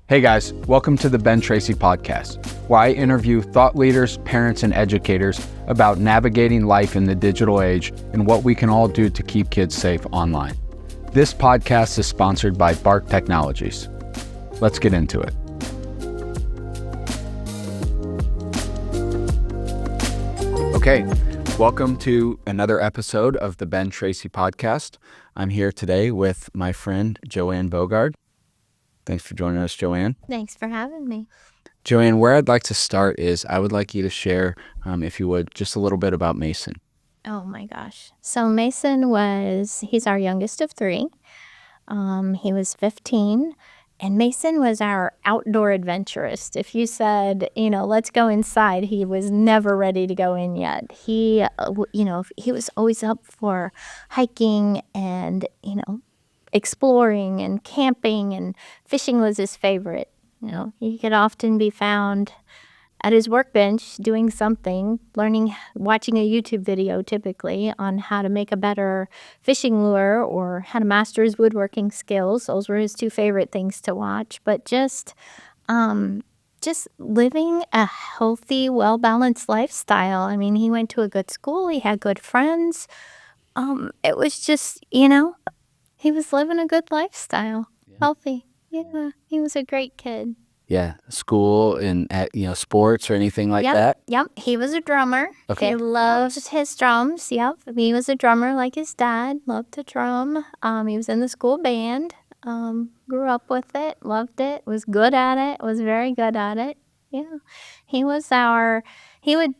Hey guys, welcome to the Ben Tracy podcast, where I interview thought leaders, parents, and educators about navigating life in the digital age and what we can all do to keep kids safe online. This podcast is sponsored by Bark Technologies. Let's get into it. Okay, welcome to another episode of the Ben Tracy podcast. I'm here today with my friend Joann Bogard. Thanks for joining us, Joann. Thanks for having me. Joann, where I'd like to start is I would like you to share, if you would, just a little bit about Mason. Oh my gosh. So Mason he's our youngest of three. He was 15, and Mason was our outdoor adventurist. If you said, let's go inside, he was never ready to go in yet. He was always up for hiking and, exploring and camping, and fishing was his favorite. He could often be found at his workbench doing something, watching a YouTube video typically on how to make a better fishing lure or how to master his woodworking skills. Those were his two favorite things to watch. But just living a healthy, well-balanced lifestyle. I mean, he went to a good school. He had good friends. It was just, he was living a good lifestyle, healthy. Yeah, he was a great kid. Yeah, school and sports or anything like that? Yep, he was a drummer. Okay. He loved his drums. Yep, he was a drummer like his dad, loved to drum. He was in the school band, grew up with it, loved it, was good at it, was very good at it. Yeah, he would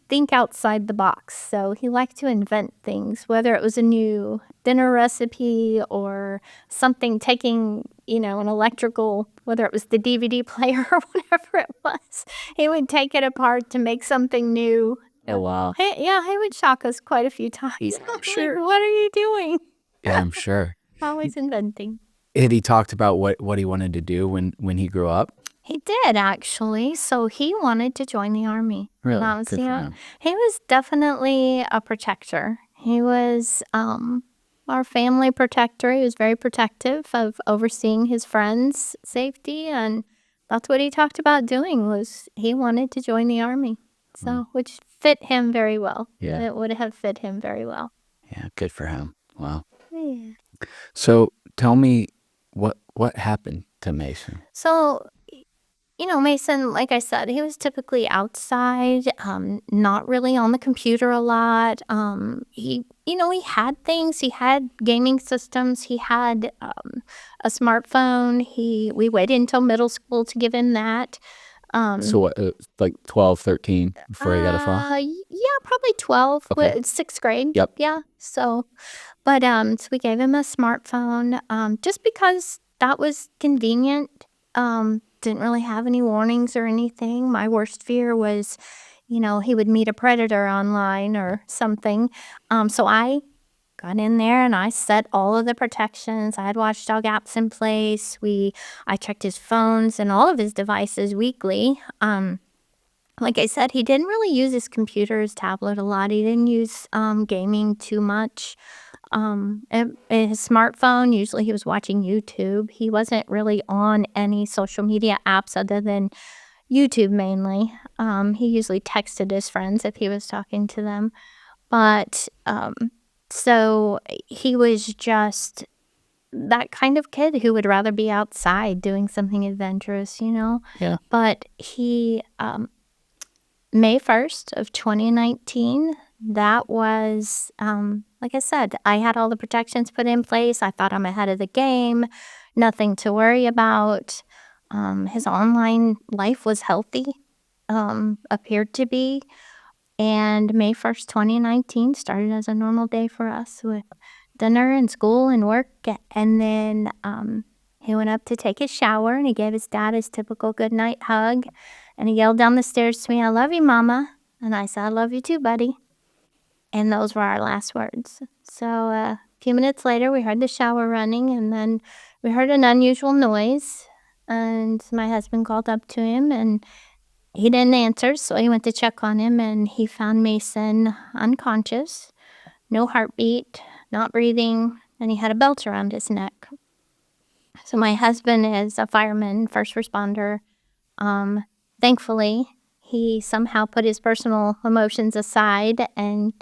think outside the box. So he liked to invent things, whether it was a new dinner recipe or something taking, an electrical, whether it was the DVD player or whatever it was. He would take it apart to make something new. Oh, wow. He would shock us quite a few times. Yeah, I'm sure. What are you doing? Yeah, I'm sure. Always inventing. Had he talked about what he wanted to do when he grew up? He did, actually. So he wanted to join the Army. Really? Good for him. He was definitely a protector. He was our family protector. He was very protective of overseeing his friends' safety, and that's what he talked about doing, was he wanted to join the Army. So, which fit him very well. Yeah. It would have fit him very well. Yeah, good for him. Wow. Yeah. So tell me what happened to Mason? So, Mason, like I said, he was typically outside, not really on the computer a lot. He had things. He had gaming systems. He had a smartphone. We waited until middle school to give him that. So what, like 12, 13 before he got a phone? Yeah, probably 12, Okay. 6th grade. Yep. Yeah. So we gave him a smartphone, just because that was convenient. Didn't really have any warnings or anything. My worst fear was, he would meet a predator online or something. So I got in there and I set all of the protections. I had watchdog apps in place. I checked his phones and all of his devices weekly. Like I said, he didn't really use his computer, his tablet a lot. He didn't use gaming too much. And his smartphone, usually he was watching YouTube. He wasn't really on any social media apps other than YouTube mainly. He usually texted his friends if he was talking to them. But so he was just that kind of kid who would rather be outside doing something adventurous, Yeah. But he, May 1st of 2019, that was, like I said, I had all the protections put in place. I thought I'm ahead of the game, nothing to worry about. His online life was healthy, appeared to be. And May 1st, 2019 started as a normal day for us with dinner and school and work. And then he went up to take his shower and he gave his dad his typical goodnight hug. And he yelled down the stairs to me, "I love you, Mama." And I said, "I love you too, buddy." And those were our last words. So a few minutes later, we heard the shower running, and then we heard an unusual noise. And my husband called up to him, and he didn't answer, so he went to check on him, and he found Mason unconscious, no heartbeat, not breathing, and he had a belt around his neck. So my husband is a fireman, first responder. Thankfully, he somehow put his personal emotions aside and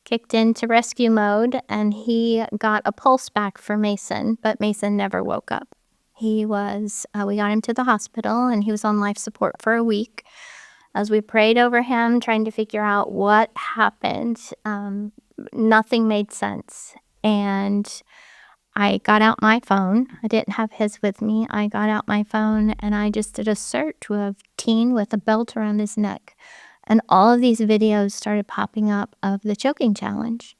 kicked into rescue mode, and he got a pulse back for Mason, but Mason never woke up. We got him to the hospital, and he was on life support for a week. As we prayed over him, trying to figure out what happened, nothing made sense. And I got out my phone. I didn't have his with me. I got out my phone and I just did a search of teen with a belt around his neck. And all of these videos started popping up of the choking challenge.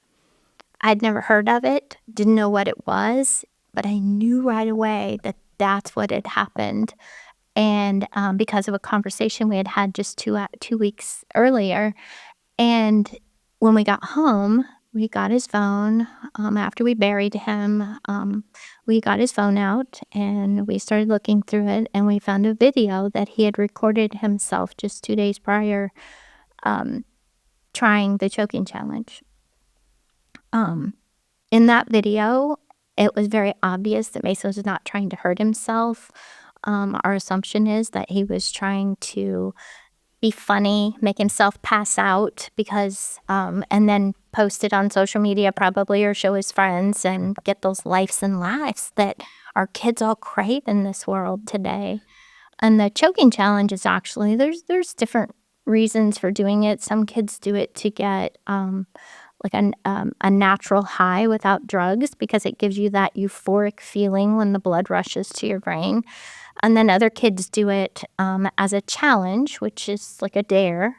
I'd never heard of it, didn't know what it was, but I knew right away that that's what had happened. And because of a conversation we had had just 2 weeks earlier. And when we got home, we got his phone. After we buried him, we got his phone out and we started looking through it, and we found a video that he had recorded himself just 2 days prior, trying the choking challenge. In that video, it was very obvious that Mason was not trying to hurt himself. Our assumption is that he was trying to be funny, make himself pass out because, and then post it on social media probably, or show his friends and get those likes and laughs that our kids all crave in this world today. And the choking challenge is actually, there's different reasons for doing it. Some kids do it to get like a natural high without drugs, because it gives you that euphoric feeling when the blood rushes to your brain. And then other kids do it as a challenge, which is like a dare.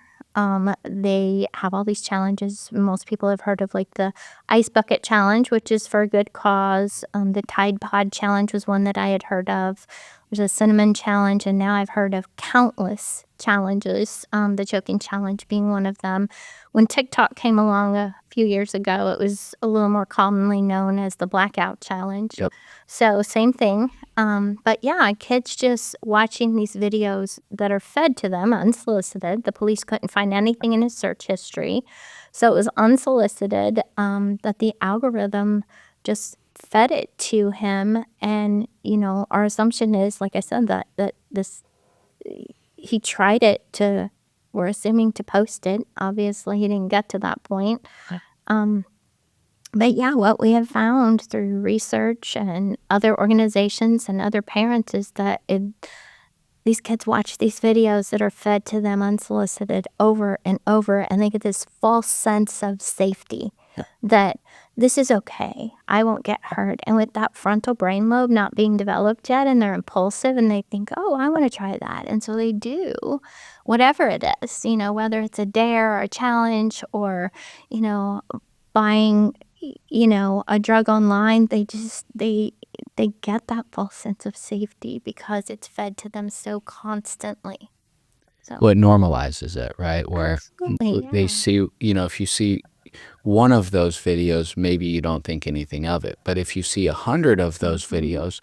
They have all these challenges. Most people have heard of like the ice bucket challenge, which is for a good cause. The Tide Pod challenge was one that I had heard of. There's a cinnamon challenge, and now I've heard of countless challenges, the choking challenge being one of them. When TikTok came along a few years ago, it was a little more commonly known as the blackout challenge. Yep. So same thing. But yeah, kids just watching these videos that are fed to them unsolicited. The police couldn't find anything in his search history. So it was unsolicited, that the algorithm just fed it to him. And, our assumption is, like I said, that he tried it we're assuming to post it. Obviously, he didn't get to that point. But yeah, what we have found through research and other organizations and other parents is that these kids watch these videos that are fed to them unsolicited over and over, and they get this false sense of safety that this is okay. I won't get hurt. And with that frontal brain lobe not being developed yet, and they're impulsive and they think, oh, I want to try that. And so they do whatever it is, whether it's a dare or a challenge or, buying, a drug online. They get that false sense of safety because it's fed to them so constantly. So Well, it normalizes it, right? Where absolutely, they yeah. see, if you see one of those videos, maybe you don't think anything of it. But if you see 100 of those videos,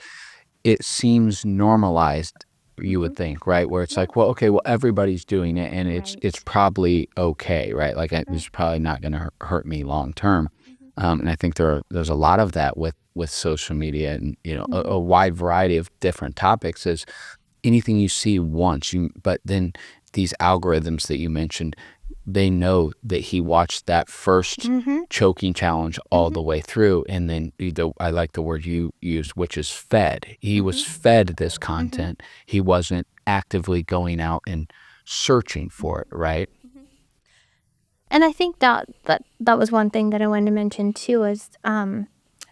it seems normalized, you would think, right? Where it's like, well, okay, well, everybody's doing it, and it's Right. probably okay, right? Like, it's probably not going to hurt me long term. And I think there's a lot of that with social media, and a wide variety of different topics. Is anything you see once, but then these algorithms that you mentioned, they know that he watched that first choking challenge all the way through, and then I like the word you used, which is fed. He was fed this content. He wasn't actively going out and searching for it, right? And I think that was one thing that I wanted to mention too is I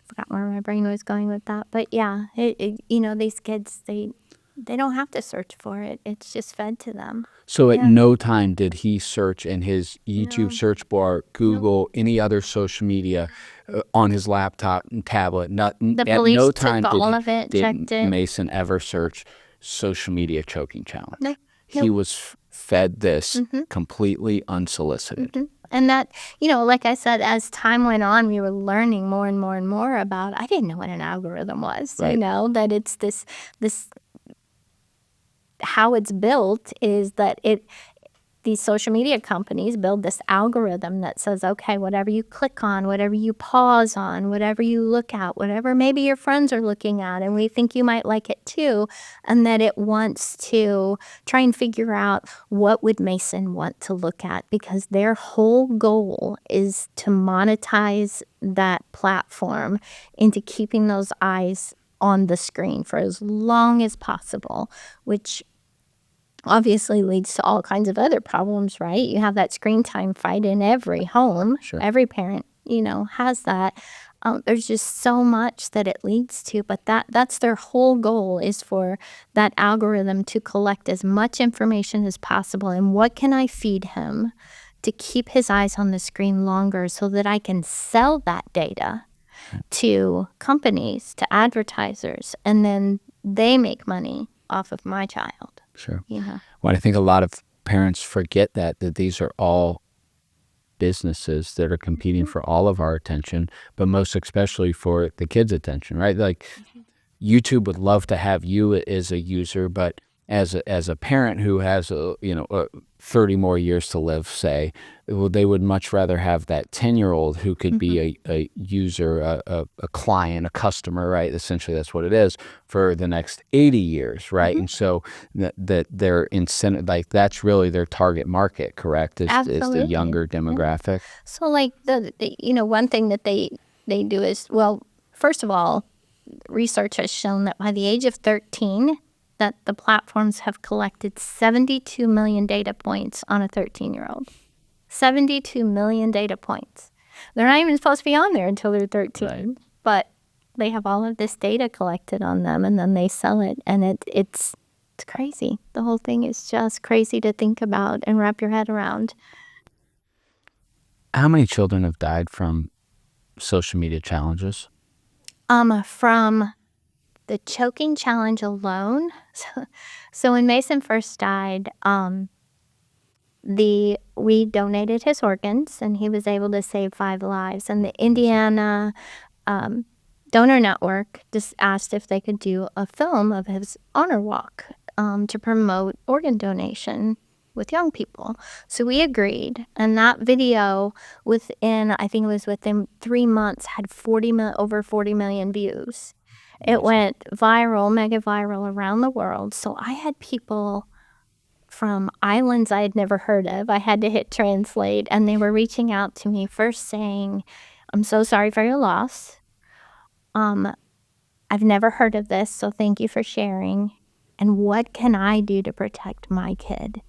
forgot where my brain was going with that, but yeah, these kids they don't have to search for it. It's just fed to them. So at Yeah. no time did he search in his YouTube No. search bar, Google, any other social media on his laptop and tablet. The At police no took time all of it, checked did it. Mason ever search social media choking challenge. No. He was fed this Mm-hmm. completely unsolicited. And that, like I said, as time went on, we were learning more and more and more about. I didn't know what an algorithm was. Right. That it's this how it's built is that these social media companies build this algorithm that says, okay, whatever you click on, whatever you pause on, whatever you look at, whatever maybe your friends are looking at, and we think you might like it too, and that it wants to try and figure out what would Mason want to look at, because their whole goal is to monetize that platform into keeping those eyes on the screen for as long as possible, which obviously leads to all kinds of other problems, right? You have that screen time fight in every home. Sure. Every parent, has that. There's just so much that it leads to, but that's their whole goal, is for that algorithm to collect as much information as possible. And what can I feed him to keep his eyes on the screen longer so that I can sell that data to companies, to advertisers, and then they make money off of my child. Sure. Yeah. Well, I think a lot of parents forget that these are all businesses that are competing for all of our attention, but most especially for the kids' attention, right? Like, YouTube would love to have you as a user, but as a parent who has 30 more years to live, say, well, they would much rather have that 10-year-old who could be a user, a client, a customer, right? Essentially, that's what it is, for the next 80 years, right? And so that their incentive, like, that's really their target market, correct? Is the Absolutely. younger demographic. So, like, the one thing that they do is, well, first of all, research has shown that by the age of 13, that the platforms have collected 72 million data points on a 13-year-old. 72 million data points. They're not even supposed to be on there until they're 13, Right. but they have all of this data collected on them, and then they sell it, and it's crazy. The whole thing is just crazy to think about and wrap your head around. How many children have died from social media challenges? From the choking challenge alone. So when Mason first died, we donated his organs, and he was able to save 5 lives. And the Indiana Donor Network just asked if they could do a film of his honor walk to promote organ donation with young people. So we agreed, and that video, I think it was within 3 months, had over 40 million views. It went viral, mega viral around the world. So I had people from islands I had never heard of. I had to hit translate, and they were reaching out to me, first saying, "I'm so sorry for your loss. I've never heard of this, so thank you for sharing. And what can I do to protect my kid?"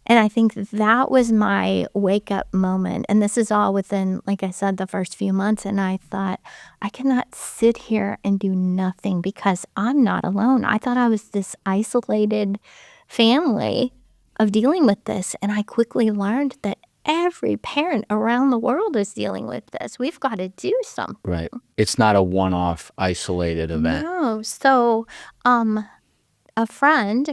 And I think that was my wake-up moment. And this is all within, like I said, the first few months. And I thought, I cannot sit here and do nothing, because I'm not alone. I thought I was this isolated family of dealing with this. And I quickly learned that every parent around the world is dealing with this. We've got to do something. Right. It's not a one-off isolated event. No. So, a friend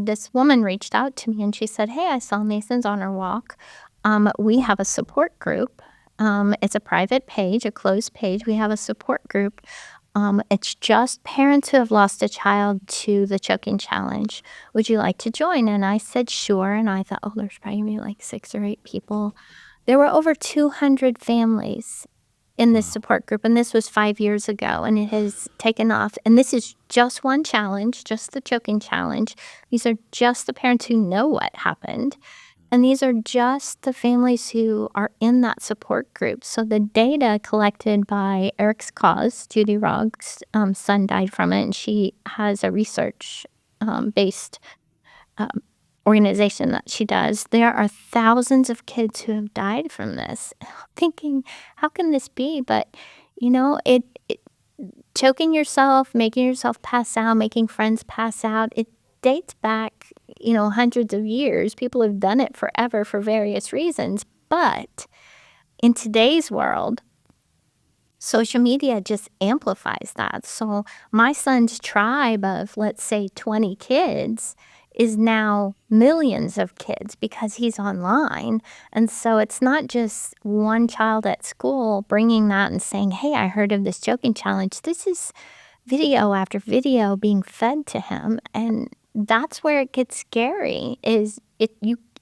this woman reached out to me, and she said, "Hey, I saw Mason's honor walk. We have a support group. It's a private page, a closed page. We have a support group. It's just parents who have lost a child to the choking challenge. Would you like to join?" And I said, sure. And I thought, there's probably gonna be like 6 or 8 people. There were over 200 families in this support group, and this was 5 years ago, and it has taken off. And this is just one challenge, just the choking challenge. These are just the parents who know what happened, and these are just the families who are in that support group. So the data collected by Eric's Cause, Judy Rogg's son died from it, and she has a research based organization that she does. There are thousands of kids who have died from this. Thinking, how can this be? But it choking yourself, making yourself pass out, making friends pass out, it dates back hundreds of years. People have done it forever for various reasons. But in today's world, social media just amplifies that. So my son's tribe of, let's say, 20 kids is now millions of kids because he's online. And so it's not just one child at school bringing that and saying, "Hey, I heard of this choking challenge." This is video after video being fed to him. And that's where it gets scary, is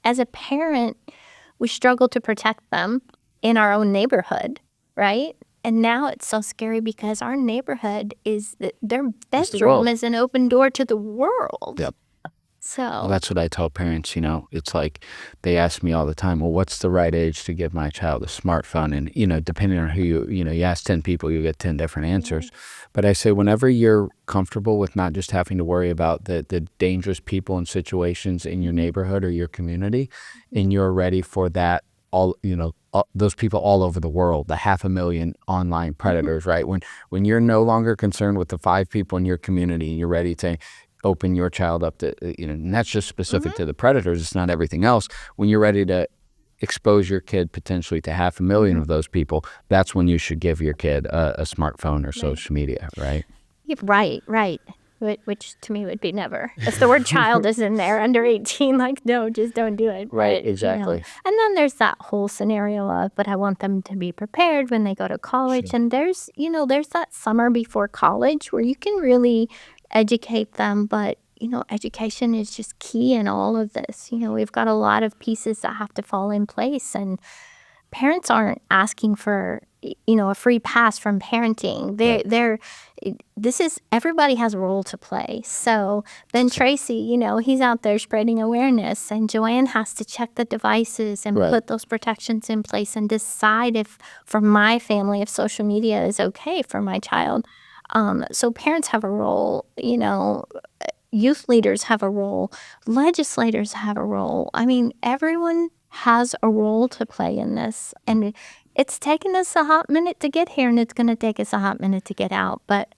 as a parent, we struggle to protect them in our own neighborhood, right? And now it's so scary because our neighborhood their bedroom is an open door to the world. Yep. So Well, that's what I tell parents, it's like they ask me all the time, well, what's the right age to give my child a smartphone? And, depending on who you ask 10 people, you get 10 different answers. But I say whenever you're comfortable with not just having to worry about the dangerous people and situations in your neighborhood or your community, and you're ready for that, those people all over the world, the 500,000 online predators, right? When you're no longer concerned with the 5 people in your community, and you're ready to open your child up to, and that's just specific to the predators. It's not everything else. When you're ready to expose your kid potentially to 500,000 of those people, that's when you should give your kid a smartphone or social media, right? Right. Which to me would be never. If the word child is in there under 18, like, no, just don't do it. Right, But, exactly. And then there's that whole scenario of, but I want them to be prepared when they go to college. Sure. And there's that summer before college where you can really educate them. But, education is just key in all of this. We've got a lot of pieces that have to fall in place. And parents aren't asking for a free pass from parenting. Everybody has a role to play. So then Tracy, he's out there spreading awareness, and Joann has to check the devices and put those protections in place and decide if, for my family, if social media is okay for my child. So parents have a role, youth leaders have a role, legislators have a role. I mean, everyone has a role to play in this. And it's taken us a hot minute to get here, and it's going to take us a hot minute to get out. But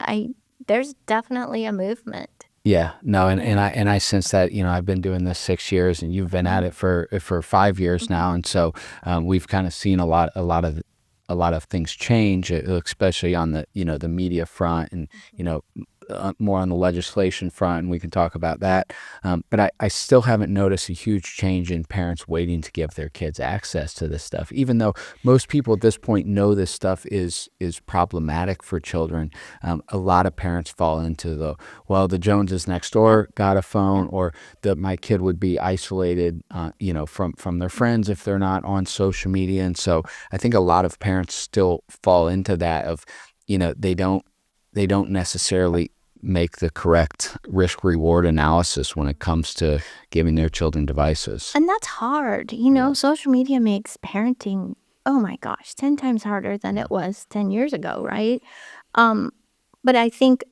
there's definitely a movement. Yeah, no, and I sense that, I've been doing this 6 years, and you've been at it for 5 years now, and so we've kind of seen a lot of things change, especially on the the media front, and more on the legislation front, and we can talk about that. But I still haven't noticed a huge change in parents waiting to give their kids access to this stuff, even though most people at this point know this stuff is problematic for children. A lot of parents fall into the Joneses next door got a phone, or my kid would be isolated, from their friends if they're not on social media. And so I think a lot of parents still fall into that of, they don't necessarily make the correct risk-reward analysis when it comes to giving their children devices. And that's hard. Social media makes parenting, oh my gosh, 10 times harder than it was 10 years ago, right? But I think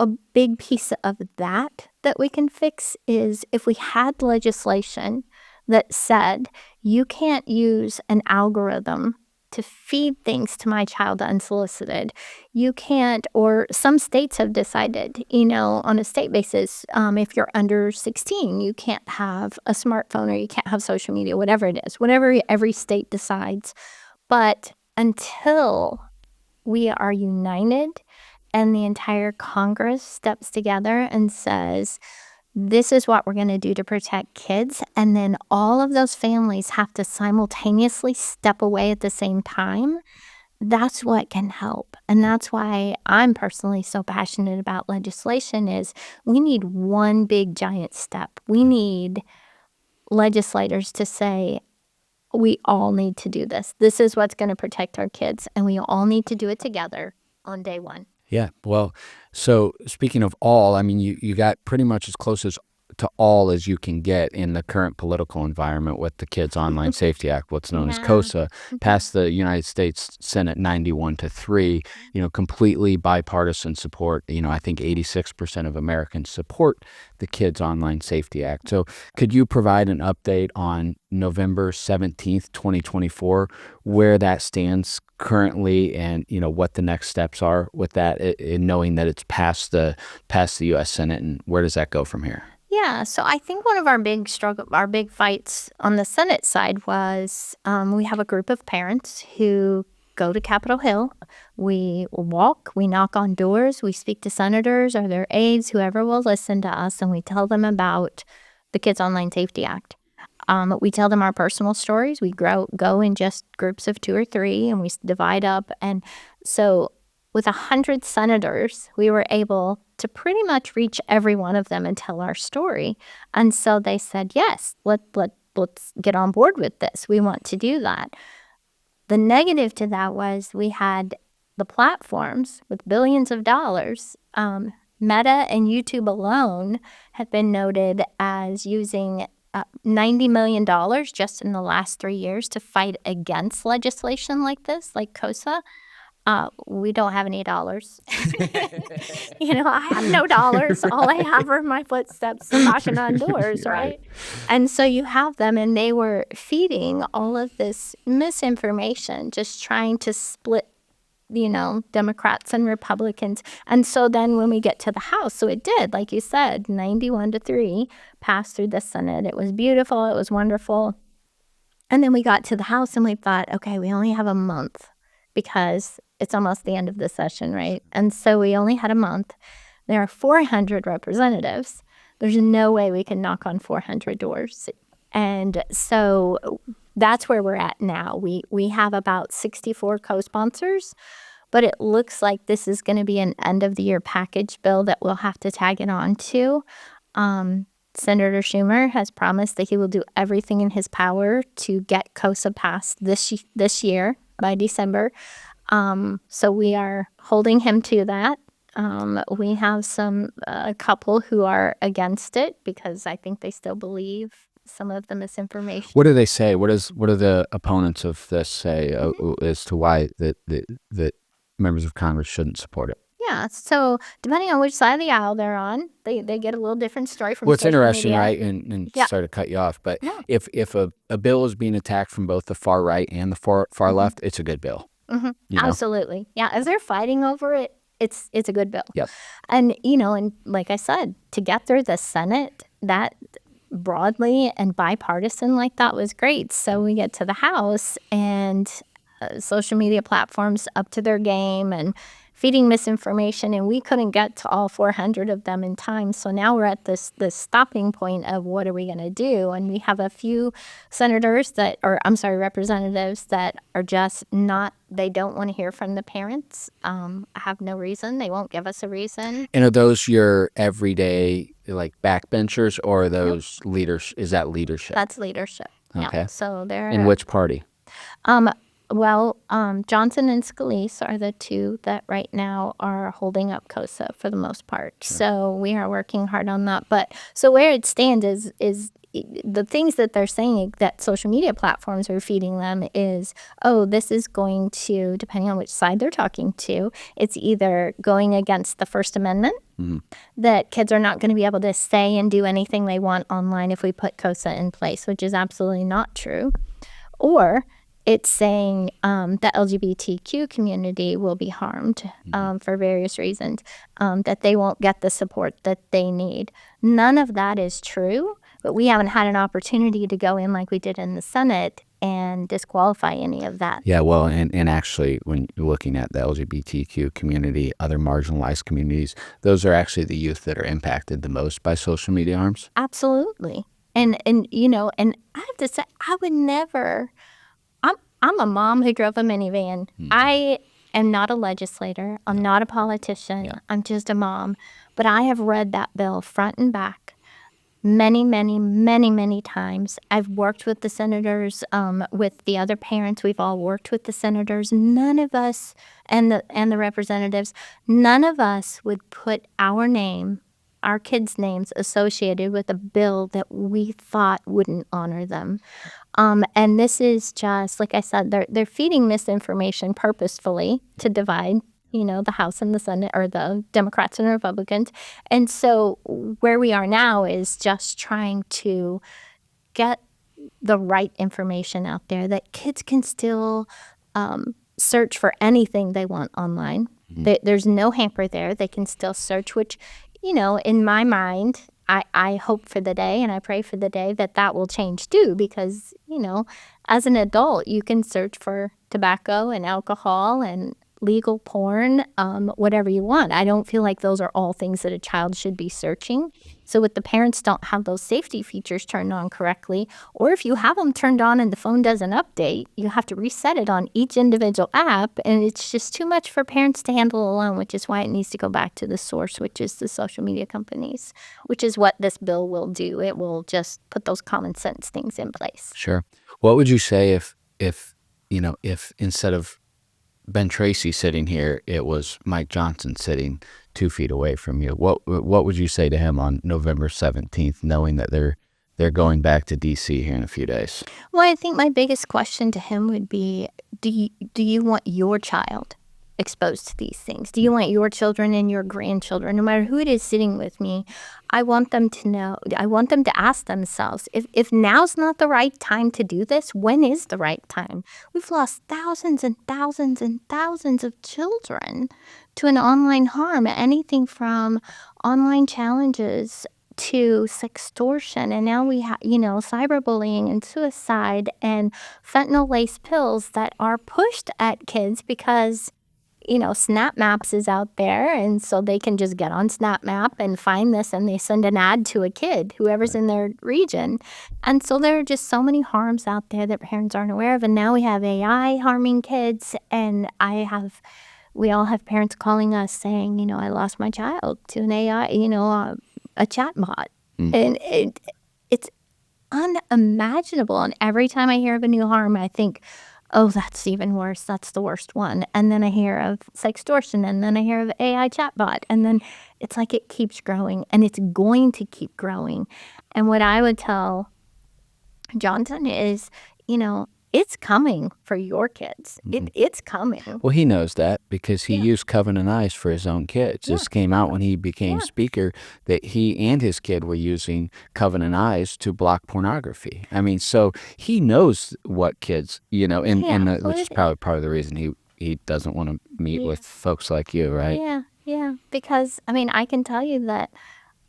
a big piece of that we can fix is if we had legislation that said you can't use an algorithm to feed things to my child unsolicited. You can't, or some states have decided, on a state basis, if you're under 16, you can't have a smartphone or you can't have social media, whatever it is, whatever every state decides. But until we are united and the entire Congress steps together and says, this is what we're going to do to protect kids, and then all of those families have to simultaneously step away at the same time, that's what can help. And that's why I'm personally so passionate about legislation is we need one big giant step. We need legislators to say, we all need to do this. This is what's going to protect our kids, and we all need to do it together on day one. Yeah, well, so speaking of all, I mean, you got pretty much as close to all as you can get in the current political environment with the Kids Online Safety Act, what's known as KOSA, passed the United States Senate 91-3, completely bipartisan support. I think 86% of Americans support the Kids Online Safety Act. So could you provide an update on November 17th, 2024, where that stands currently, and what the next steps are with that, in knowing that it's passed the U.S. Senate, and where does that go from here? Yeah, so I think one of our big fights on the Senate side was we have a group of parents who go to Capitol Hill. We walk, we knock on doors, we speak to senators or their aides, whoever will listen to us, and we tell them about the Kids Online Safety Act. We tell them our personal stories. We go in just groups of 2 or 3, and we divide up. And so with 100 senators, we were able to pretty much reach every one of them and tell our story. And so they said, yes, let's get on board with this. We want to do that. The negative to that was we had the platforms with billions of dollars. Meta and YouTube alone have been noted as using $90 million just in the last 3 years to fight against legislation like this, like KOSA. We don't have any dollars. I have no dollars. All I have are my footsteps knocking on doors, right? And so you have them, and they were feeding all of this misinformation, just trying to split, Democrats and Republicans. And so then when we get to the House, so it did, like you said, 91-3 passed through the Senate. It was beautiful. It was wonderful. And then we got to the House, and we thought, okay, we only have a month because it's almost the end of the session, right? And so we only had a month. There are 400 representatives. There's no way we can knock on 400 doors. And so that's where we're at now. We have about 64 co-sponsors, but it looks like this is going to be an end-of-the-year package bill that we'll have to tag it on to. Senator Schumer has promised that he will do everything in his power to get KOSA passed this year by December. So we are holding him to that. We have a couple who are against it because I think they still believe some of the misinformation. What do they say? What do the opponents of this say as to why that members of Congress shouldn't support it? Yeah, so depending on which side of the aisle they're on, they get a little different story from What's interesting, media. right, and sorry to cut you off, but if a bill is being attacked from both the far right and the far left, it's a good bill. Absolutely. Yeah, as they're fighting over it, it's a good bill. Yep. And, and like I said, to get through the Senate, that broadly and bipartisan like that was great. So we get to the House, and social media platforms up to their game and feeding misinformation, and we couldn't get to all 400 of them in time. So now we're at this stopping point of what are we going to do? And we have a few representatives that are just not, they don't want to hear from the parents. Have no reason. They won't give us a reason. And are those your everyday like backbenchers, or are those leaders? Is that leadership? That's leadership. Okay. Yeah. So they're in which party? Johnson and Scalise are the two that right now are holding up KOSA for the most part. Sure. So we are working hard on that. But so where it stands is the things that they're saying that social media platforms are feeding them is, this is going to, depending on which side they're talking to, it's either going against the First Amendment, that kids are not going to be able to say and do anything they want online if we put KOSA in place, which is absolutely not true, or it's saying the LGBTQ community will be harmed for various reasons, that they won't get the support that they need. None of that is true, but we haven't had an opportunity to go in like we did in the Senate and disqualify any of that. Yeah, well, and actually, when you're looking at the LGBTQ community, other marginalized communities, those are actually the youth that are impacted the most by social media harms. Absolutely. And I have to say, I would never... I'm a mom who drove a minivan. I am not a legislator. I'm not a politician. I'm just a mom. But I have read that bill front and back many, many, many, many times. I've worked with the senators, with the other parents. We've all worked with the senators. None of us, and the representatives, none of us would put our kids' names associated with a bill that we thought wouldn't honor them. And this is just, like I said, they're feeding misinformation purposefully to divide, the House and the Senate, or the Democrats and Republicans. And so where we are now is just trying to get the right information out there that kids can still search for anything they want online. There's no hamper there. They can still search, which, in my mind, I hope for the day and I pray for the day that will change too, because, as an adult, you can search for tobacco and alcohol and legal porn, whatever you want. I don't feel like those are all things that a child should be searching. So if the parents don't have those safety features turned on correctly, or if you have them turned on and the phone doesn't update, you have to reset it on each individual app, and it's just too much for parents to handle alone, which is why it needs to go back to the source, which is the social media companies, which is what this bill will do. It will just put those common sense things in place. Sure. What would you say if instead of Ben Tracy sitting here, it was Mike Johnson sitting 2 feet away from you? What would you say to him on November 17th, knowing that they're going back to D.C. here in a few days? Well, I think my biggest question to him would be, do you want your child exposed to these things? Do you want your children and your grandchildren, no matter who it is sitting with me, I want them to know, I want them to ask themselves, if now's not the right time to do this, when is the right time? We've lost thousands and thousands and thousands of children to an online harm, anything from online challenges to sextortion, and now we have, cyberbullying and suicide and fentanyl-laced pills that are pushed at kids because Snap Maps is out there, and so they can just get on Snap Map and find this, and they send an ad to a kid, whoever's in their region. And so there are just so many harms out there that parents aren't aware of, and now we have AI harming kids, and we all have parents calling us saying, I lost my child to an AI, a chat bot. And it's unimaginable, and every time I hear of a new harm, I think, oh, that's even worse. That's the worst one. And then I hear of sextortion, and then I hear of AI chatbot, and then it's like it keeps growing, and it's going to keep growing. And what I would tell Johnson is, it's coming for your kids. It's coming. Well, he knows that because he used Covenant Eyes for his own kids. This came out when he became speaker, that he and his kid were using Covenant Eyes to block pornography. I mean, so he knows what kids, which is probably part of the reason he doesn't want to meet with folks like you, right? Yeah. Because, I can tell you that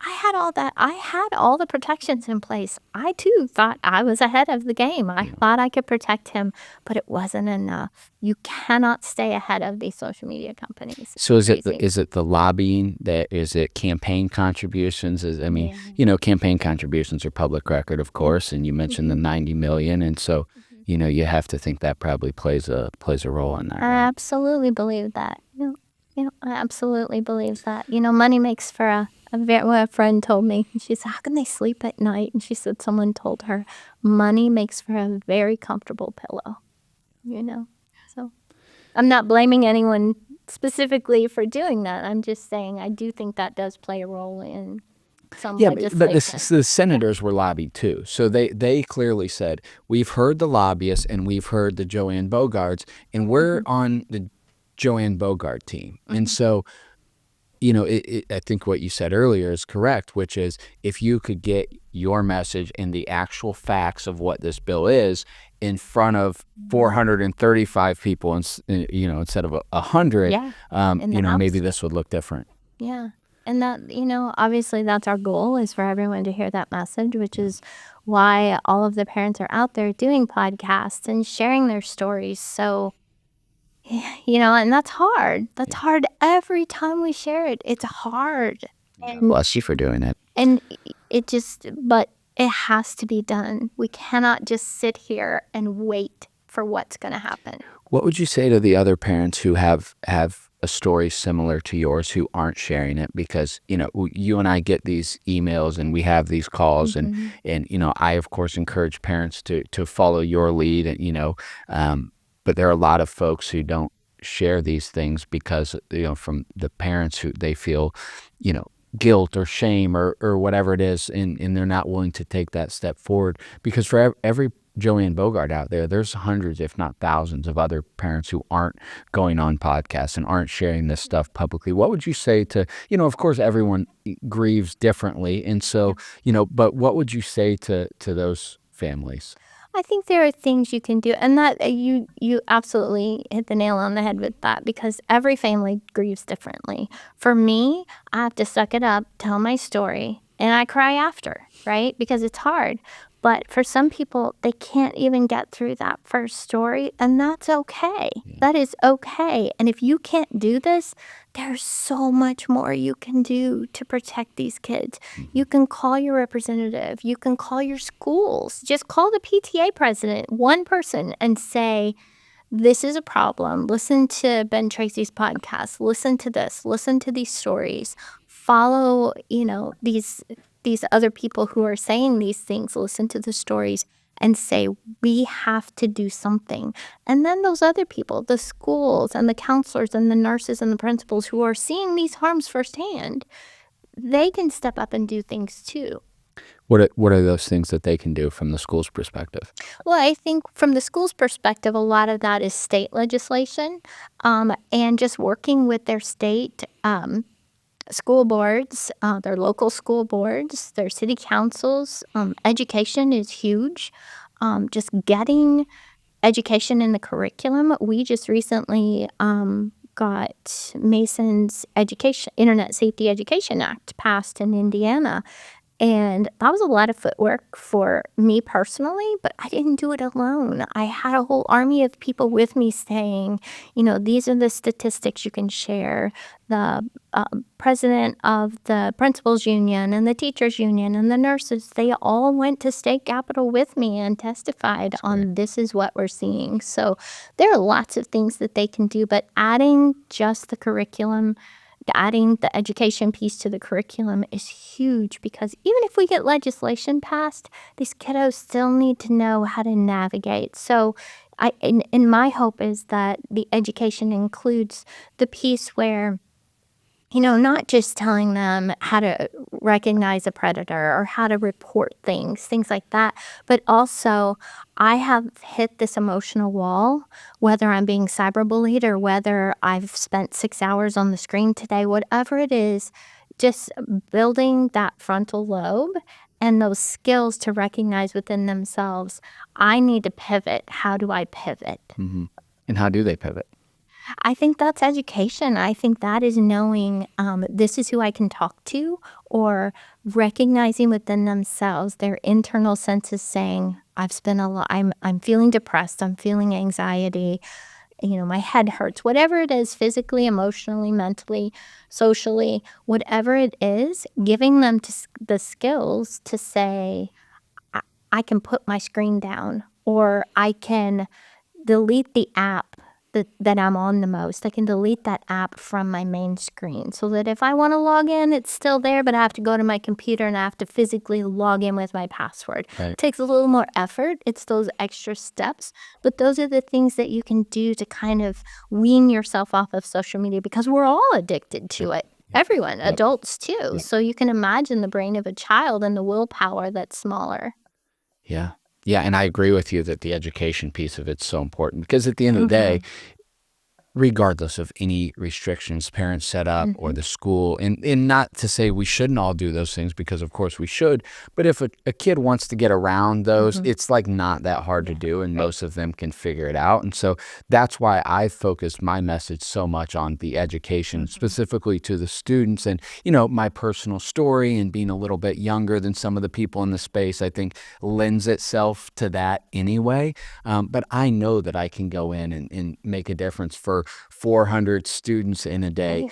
I had all that. I had all the protections in place. I, too, thought I was ahead of the game. I thought I could protect him, but it wasn't enough. You cannot stay ahead of these social media companies. So is it the lobbying? Is it campaign contributions? Campaign contributions are public record, of course, and you mentioned the $90 million, and so you have to think that probably plays a role in that. I absolutely believe that. I absolutely believe that. Money makes for a friend told me, she said, how can they sleep at night? And she said someone told her, money makes for a very comfortable pillow, So I'm not blaming anyone specifically for doing that. I'm just saying I do think that does play a role in some legislation. But the senators were lobbied too. So they clearly said, we've heard the lobbyists and we've heard the Joann Bogards, and we're on the Joann Bogard team. And so I think what you said earlier is correct, which is if you could get your message and the actual facts of what this bill is in front of 435 people, instead of 100, maybe this would look different. Yeah. And that, obviously that's our goal, is for everyone to hear that message, which is why all of the parents are out there doing podcasts and sharing their stories. So, and that's hard. That's hard every time we share it. It's hard. Bless you for doing it. And but it has to be done. We cannot just sit here and wait for what's going to happen. What would you say to the other parents who have a story similar to yours who aren't sharing it? Because, you and I get these emails and we have these calls, and I, of course, encourage parents to follow your lead, and, but there are a lot of folks who don't share these things because, from the parents who they feel, guilt or shame or whatever it is, and they're not willing to take that step forward. Because for every Joann Bogard out there's hundreds, if not thousands, of other parents who aren't going on podcasts and aren't sharing this stuff publicly. What would you say to, of course, everyone grieves differently. And so, but what would you say to those families? I think there are things you can do, and that you absolutely hit the nail on the head with that, because every family grieves differently. For me, I have to suck it up, tell my story, and I cry after, right? Because it's hard. But for some people, they can't even get through that first story, and that's okay. Yeah. That is okay. And if you can't do this, there's so much more you can do to protect these kids. Mm-hmm. You can call your representative. You can call your schools. Just call the PTA president, one person, and say, this is a problem. Listen to Ben Tracy's podcast. Listen to this. Listen to these stories. Follow, these other people who are saying these things. Listen to the stories and say, we have to do something. And then those other people, the schools and the counselors and the nurses and the principals who are seeing these harms firsthand, they can step up and do things too. What are those things that they can do from the school's perspective? Well, I think from the school's perspective, a lot of that is state legislation, and just working with their state school boards, their local school boards, their city councils. Education is huge. Just getting education in the curriculum. We just recently got Mason's Internet Safety Education Act passed in Indiana. And that was a lot of footwork for me personally, but I didn't do it alone. I had a whole army of people with me saying, these are the statistics you can share. The president of the principals union and the teachers union and the nurses, they all went to state capitol with me and testified on this is what we're seeing. So there are lots of things that they can do, but adding just the curriculum, adding the education piece to the curriculum is huge, because even if we get legislation passed, these kiddos still need to know how to navigate. So in my hope is that the education includes the piece where, not just telling them how to recognize a predator or how to report things like that, but also I have hit this emotional wall, whether I'm being cyberbullied or whether I've spent 6 hours on the screen today, whatever it is, just building that frontal lobe and those skills to recognize within themselves, I need to pivot. How do I pivot? Mm-hmm. And how do they pivot? I think that's education. I think that is knowing this is who I can talk to, or recognizing within themselves their internal senses saying, I've spent a lot, I'm feeling depressed, I'm feeling anxiety, my head hurts, whatever it is, physically, emotionally, mentally, socially, whatever it is, giving them the skills to say, I can put my screen down, or I can delete the app that I'm on the most. I can delete that app from my main screen so that if I want to log in, it's still there, but I have to go to my computer and I have to physically log in with my password. Right. It takes a little more effort. It's those extra steps, but those are the things that you can do to kind of wean yourself off of social media, because we're all addicted to it. Everyone, adults too. So you can imagine the brain of a child and the willpower that's smaller. Yeah. Yeah, and I agree with you that the education piece of it's so important, because at the end of the day, regardless of any restrictions parents set up or the school, and not to say we shouldn't all do those things, because of course we should, but if a kid wants to get around those, it's like not that hard to do, and most of them can figure it out. And so that's why I focused my message so much on the education, specifically to the students. And my personal story and being a little bit younger than some of the people in the space, I think lends itself to that anyway. But I know that I can go in and make a difference for 400 students in a day.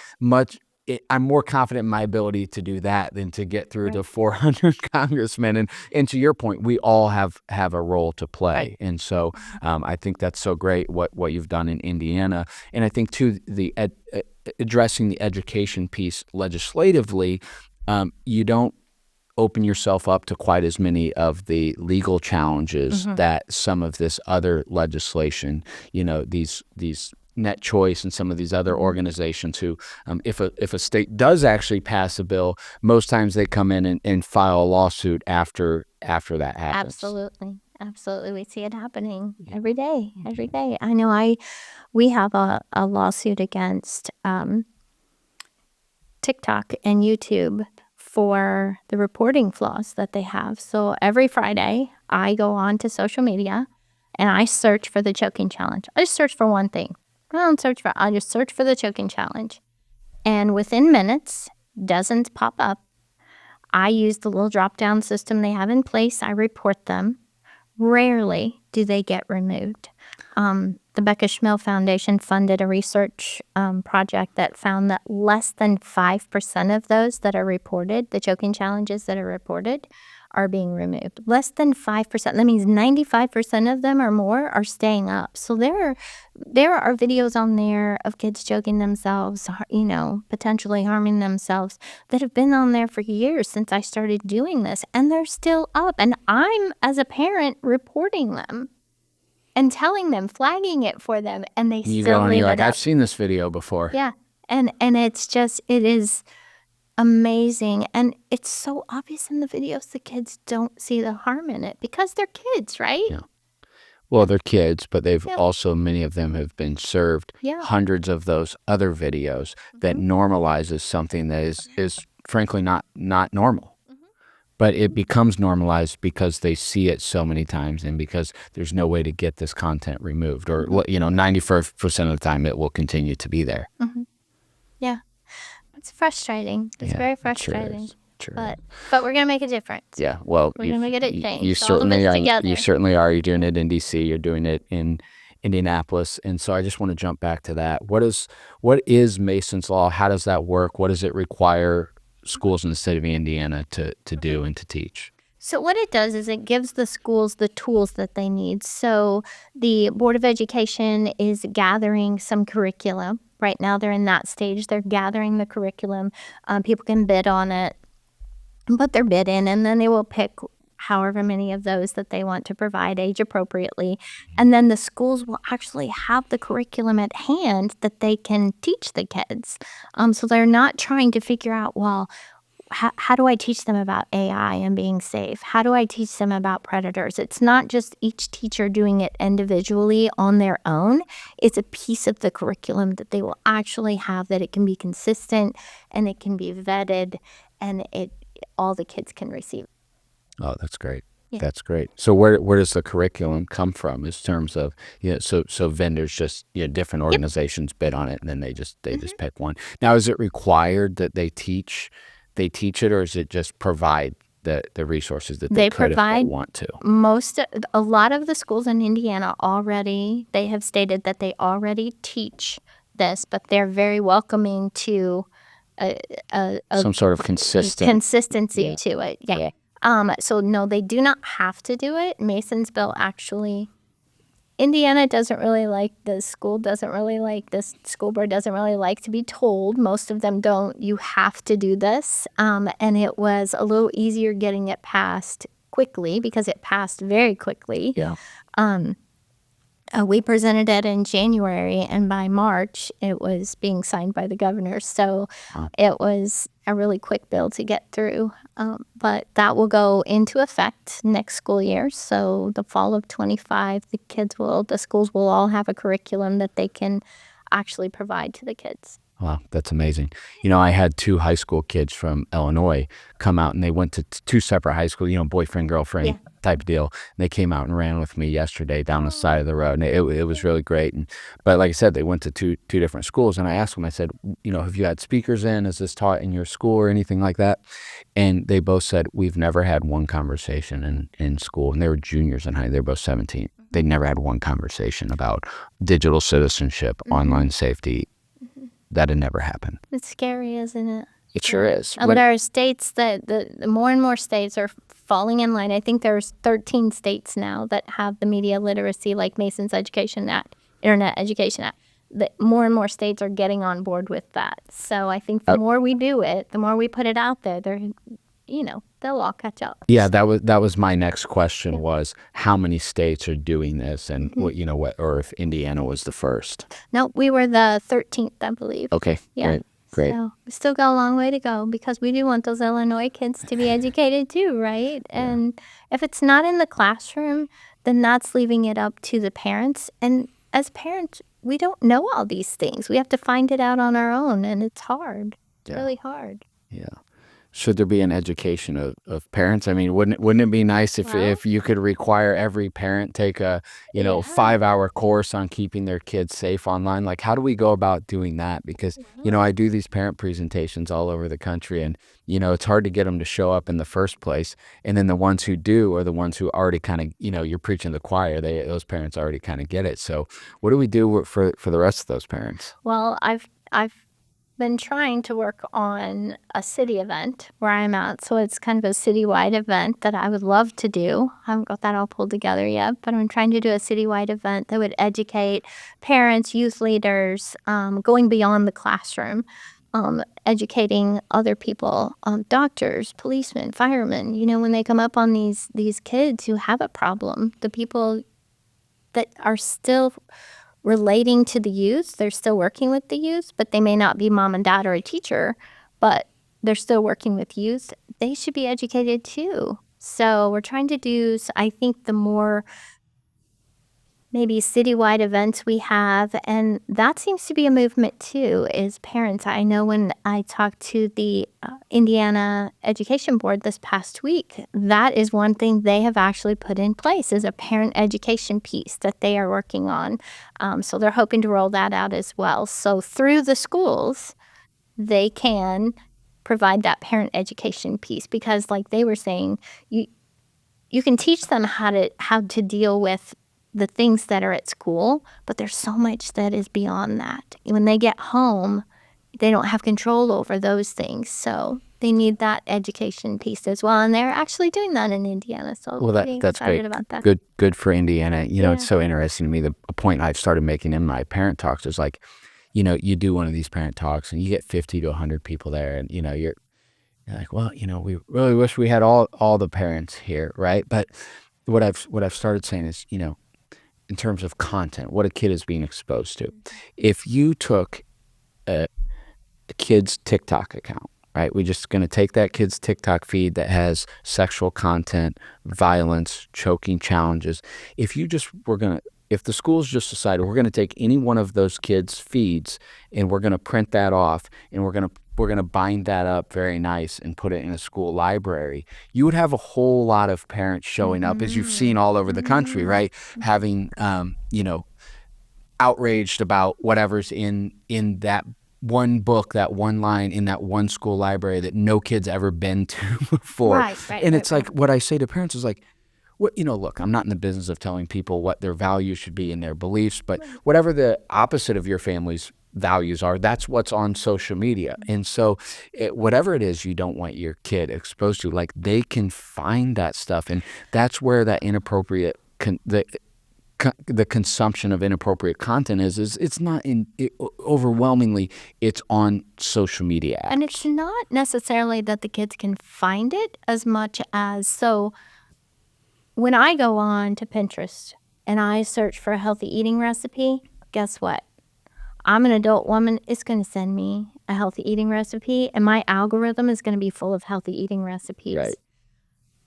I'm more confident in my ability to do that than to get through the 400 congressmen. And to your point, we all have a role to play. And so I think that's so great what you've done in Indiana. And I think too, the addressing the education piece legislatively, you don't open yourself up to quite as many of the legal challenges that some of this other legislation, these Net Choice and some of these other organizations who, if a state does actually pass a bill, most times they come in and file a lawsuit after that happens. Absolutely. We see it happening every day. I know we have a lawsuit against TikTok and YouTube for the reporting flaws that they have. So every Friday, I go on to social media and I search for the choking challenge. I just search for one thing. I just search for the choking challenge. And within minutes, dozens pop up. I use the little drop-down system they have in place. I report them. Rarely do they get removed. The Becca Schmill Foundation funded a research project that found that less than 5% of those that are reported, the choking challenges that are reported, are being removed. Less than 5%. That means 95% of them or more are staying up. So there are videos on there of kids choking themselves, potentially harming themselves, that have been on there for years since I started doing this, and they're still up. And I'm, as a parent, reporting them and telling them, flagging it for them, and they You still go and leave you're like, it up. I've seen this video before. Yeah. And it is amazing. And it's so obvious in the videos the kids don't see the harm in it because they're kids, right? Yeah. Well, they're kids, but they've Yeah. also, many of them have been served Yeah. hundreds of those other videos that normalizes something that is frankly not normal. But it becomes normalized because they see it so many times and because there's no way to get this content removed. Or, 95% of the time it will continue to be there. Yeah. It's frustrating. It's very frustrating. Sure But we're going to make a difference. Yeah, well, We're going to make it a change. you All of certainly us are. together. You certainly are. You're doing it in D.C. You're doing it in Indianapolis, and so I just want to jump back to that. What is Mason's Law? How does that work? What does it require schools in the state of Indiana to do and to teach? So what it does is it gives the schools the tools that they need. So the Board of Education is gathering some curriculum. Right now they're in that stage. They're gathering the curriculum. People can bid on it, put their bid in, and then they will pick however many of those that they want to provide age appropriately. And then the schools will actually have the curriculum at hand that they can teach the kids. So they're not trying to figure out, well, how do I teach them about AI and being safe? How do I teach them about predators? It's not just each teacher doing it individually on their own. It's a piece of the curriculum that they will actually have, that it can be consistent and it can be vetted, and all the kids can receive. Oh, that's great. Yeah. That's great. So where does the curriculum come from in terms of, so vendors just, different organizations bid on it and then they just pick one. Now, is it required that they teach it, or is it just provide the resources that they could provide, if they want to? A lot of the schools in Indiana already, they have stated that they already teach this, but they're very welcoming to some sort of consistency to it. Yeah. So no, they do not have to do it. Mason's bill actually, Indiana doesn't really like, the school doesn't really like, this school board doesn't really like to be told. Most of them don't. You have to do this. And it was a little easier getting it passed quickly because it passed very quickly. Yeah. We presented it in January, and by March, it was being signed by the governor. So It was a really quick bill to get through. But that will go into effect next school year. So the fall of 25, the schools will all have a curriculum that they can actually provide to the kids. Wow, that's amazing. I had 2 high school kids from Illinois come out, and they went to 2 separate high schools, boyfriend, girlfriend type of deal. And they came out and ran with me yesterday down the side of the road, and it was really great. But like I said, they went to two different schools, and I asked them, I said, have you had speakers in? Is this taught in your school or anything like that? And they both said, we've never had one conversation in school. And they were juniors in high, they were both 17. They never had one conversation about digital citizenship, online safety. That had never happened. It's scary, isn't it? It sure is. There are states that the more and more states are falling in line. I think there's 13 states now that have the media literacy, like Mason's Education Act, Internet Education Act. More and more states are getting on board with that. So I think the more we do it, the more we put it out there, they'll all catch up. Yeah, that was my next question, was how many states are doing this, and or if Indiana was the first. No, we were the 13th, I believe. Okay, yeah. Great. So we still got a long way to go because we do want those Illinois kids to be educated too, right? Yeah. And if it's not in the classroom, then that's leaving it up to the parents. And as parents, we don't know all these things. We have to find it out on our own, and it's hard. It's really hard. Yeah. Should there be an education of parents? I mean, wouldn't it be nice if you could require every parent take a, 5-hour course on keeping their kids safe online? Like, how do we go about doing that? Because, I do these parent presentations all over the country, and, it's hard to get them to show up in the first place. And then the ones who do are the ones who already kind of, you're preaching to the choir. Those parents already kind of get it. So what do we do for the rest of those parents? Well, I've been trying to work on a city event where I'm at. So it's kind of a citywide event that I would love to do. I haven't got that all pulled together yet, but I'm trying to do a citywide event that would educate parents, youth leaders, going beyond the classroom, educating other people, doctors, policemen, firemen. When they come up on these kids who have a problem, the people that are still relating to the youth, they're still working with the youth, but they may not be mom and dad or a teacher, but they're still working with youth. They should be educated too. So we're trying to do, I think, the more maybe citywide events we have, and that seems to be a movement too, is parents. I know when I talked to the Indiana Education Board this past week, that is one thing they have actually put in place, is a parent education piece that they are working on. So they're hoping to roll that out as well. So through the schools, they can provide that parent education piece, because like they were saying, you can teach them how to deal with the things that are at school, but there's so much that is beyond that. When they get home, they don't have control over those things. So they need that education piece as well. And they're actually doing that in Indiana. So that's excited great. About that. Good for Indiana. It's so interesting to me. A point I've started making in my parent talks is like, you do one of these parent talks and you get 50 to 100 people there, and you're like, well, we really wish we had all the parents here, right? But what I've started saying is, in terms of content, what a kid is being exposed to. If you took a kid's TikTok account, right? We're just going to take that kid's TikTok feed that has sexual content, violence, choking challenges. If the schools just decided we're going to take any one of those kids' feeds and we're going to print that off and we're going to bind that up very nice and put it in a school library, you would have a whole lot of parents showing up, as you've seen all over the country, right? Having, outraged about whatever's in that one book, that one line in that one school library that no kid's ever been to before. And it's like, what I say to parents is like, look, I'm not in the business of telling people what their values should be and their beliefs, but whatever the opposite of your family's values are, that's what's on social media. And so whatever it is you don't want your kid exposed to, like, they can find that stuff. And that's where that inappropriate, the consumption of inappropriate content is it's not overwhelmingly, it's on social media apps. And it's not necessarily that the kids can find it as much as, so when I go on to Pinterest and I search for a healthy eating recipe, guess what? I'm an adult woman. It's going to send me a healthy eating recipe, and my algorithm is going to be full of healthy eating recipes. Right.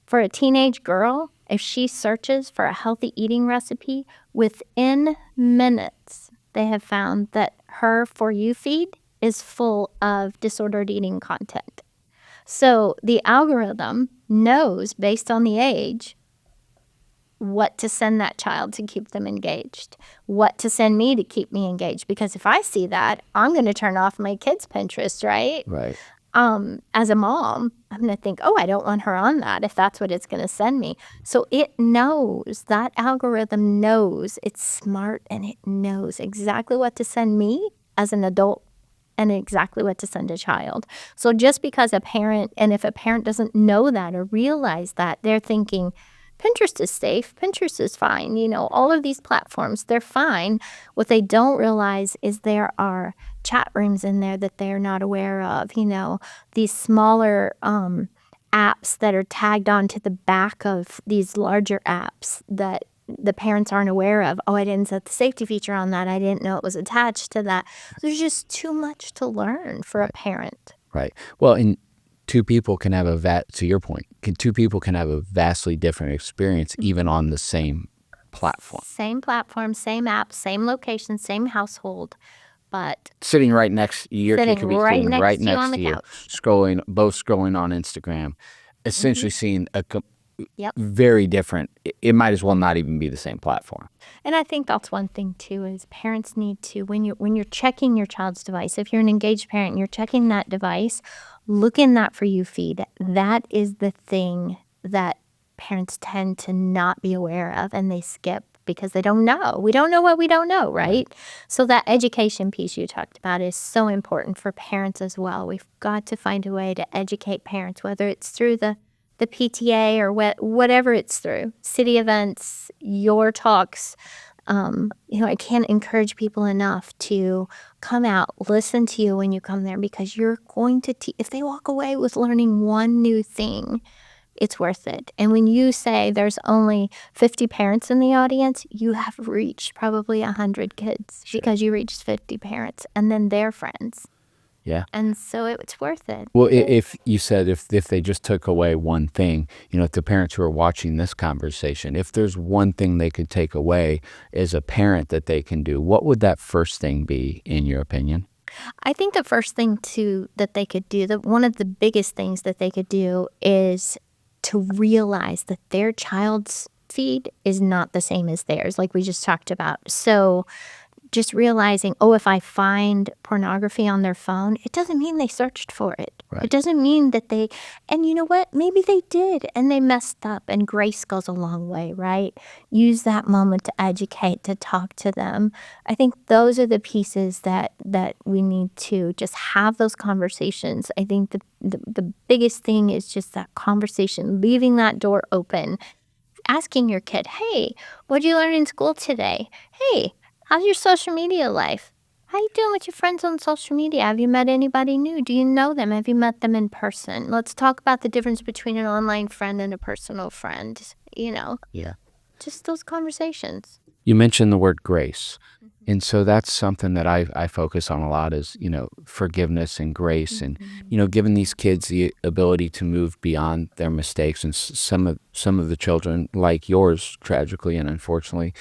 For a teenage girl, if she searches for a healthy eating recipe, within minutes, they have found that her For You feed is full of disordered eating content. So the algorithm knows, based on the age, what to send that child to keep them engaged, what to send me to keep me engaged. Because if I see that, I'm going to turn off my kids' Pinterest, right? Right. As a mom, I'm going to think, oh, I don't want her on that if that's what it's going to send me. So it knows, that algorithm knows, it's smart, and it knows exactly what to send me as an adult and exactly what to send a child. So just because a parent, and if a parent doesn't know that or realize that, they're thinking, Pinterest is safe, Pinterest is fine, all of these platforms, they're fine. What they don't realize is there are chat rooms in there that they're not aware of, these smaller apps that are tagged onto the back of these larger apps that the parents aren't aware of. Oh, I didn't set the safety feature on that. I didn't know it was attached to that. There's just too much to learn for a parent. Right. Well, and two people can have to your point, two people can have a vastly different experience even on the same platform. Same platform, same app, same location, same household. but Sitting right next, your kid sitting could be right sitting next right to you on next the to you, couch. both scrolling on Instagram, essentially seeing Yep. very different. It might as well not even be the same platform. And I think that's one thing too is parents need to when you're checking your child's device, if you're an engaged parent and you're checking that device, look in that For You feed. That is the thing that parents tend to not be aware of and they skip because they don't know. We don't know what we don't know, right? So that education piece you talked about is so important for parents as well. We've got to find a way to educate parents, whether it's through the PTA or whatever it's through, city events, your talks. I can't encourage people enough to come out, listen to you when you come there because you're going to if they walk away with learning one new thing, it's worth it. And when you say there's only 50 parents in the audience, you have reached probably 100 kids because you reached 50 parents and then their friends. Yeah. And so it's worth it. Well, if you said if they just took away one thing, if the parents who are watching this conversation, if there's one thing they could take away as a parent that they can do, what would that first thing be, in your opinion? I think the first thing that they could do, one of the biggest things that they could do is to realize that their child's feed is not the same as theirs, like we just talked about. So just realizing, if I find pornography on their phone, it doesn't mean they searched for it. Right. It doesn't mean that and you know what? Maybe they did and they messed up, and grace goes a long way, right? Use that moment to educate, to talk to them. I think those are the pieces that we need to just have those conversations. I think the biggest thing is just that conversation, leaving that door open, asking your kid, hey, what did you learn in school today? Hey, how's your social media life? How you doing with your friends on social media? Have you met anybody new? Do you know them? Have you met them in person? Let's talk about the difference between an online friend and a personal friend, Yeah. Just those conversations. You mentioned the word grace. And so that's something that I focus on a lot is, forgiveness and grace and, giving these kids the ability to move beyond their mistakes. And some of the children, like yours, tragically and unfortunately,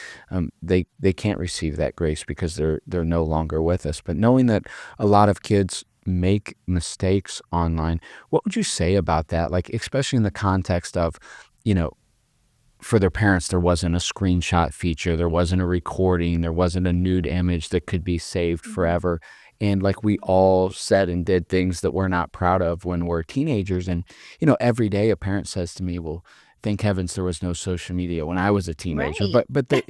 they can't receive that grace because they're no longer with us. But knowing that a lot of kids make mistakes online, what would you say about that? Like, especially in the context of, for their parents, there wasn't a screenshot feature, there wasn't a recording, there wasn't a nude image that could be saved forever. And like we all said and did things that we're not proud of when we're teenagers. And, every day a parent says to me, well, thank heavens there was no social media when I was a teenager. Right. But there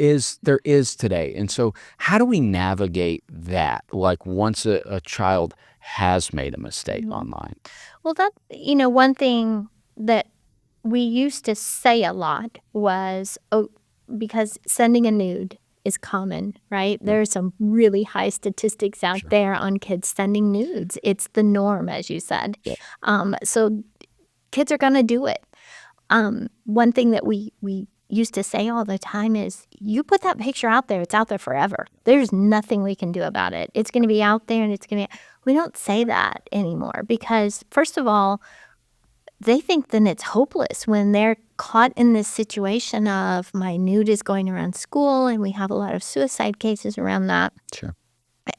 is today. And so how do we navigate that? Like once a child has made a mistake online? Well, one thing that we used to say a lot was, because sending a nude is common, right? There's some really high statistics out there on kids sending nudes. It's the norm, as you said. So kids are going to do it. One thing that we used to say all the time is, you put that picture out there, it's out there forever. There's nothing we can do about it. It's going to be out there, and we don't say that anymore because, first of all, they think then it's hopeless when they're caught in this situation of my nude is going around school, and we have a lot of suicide cases around that. Sure.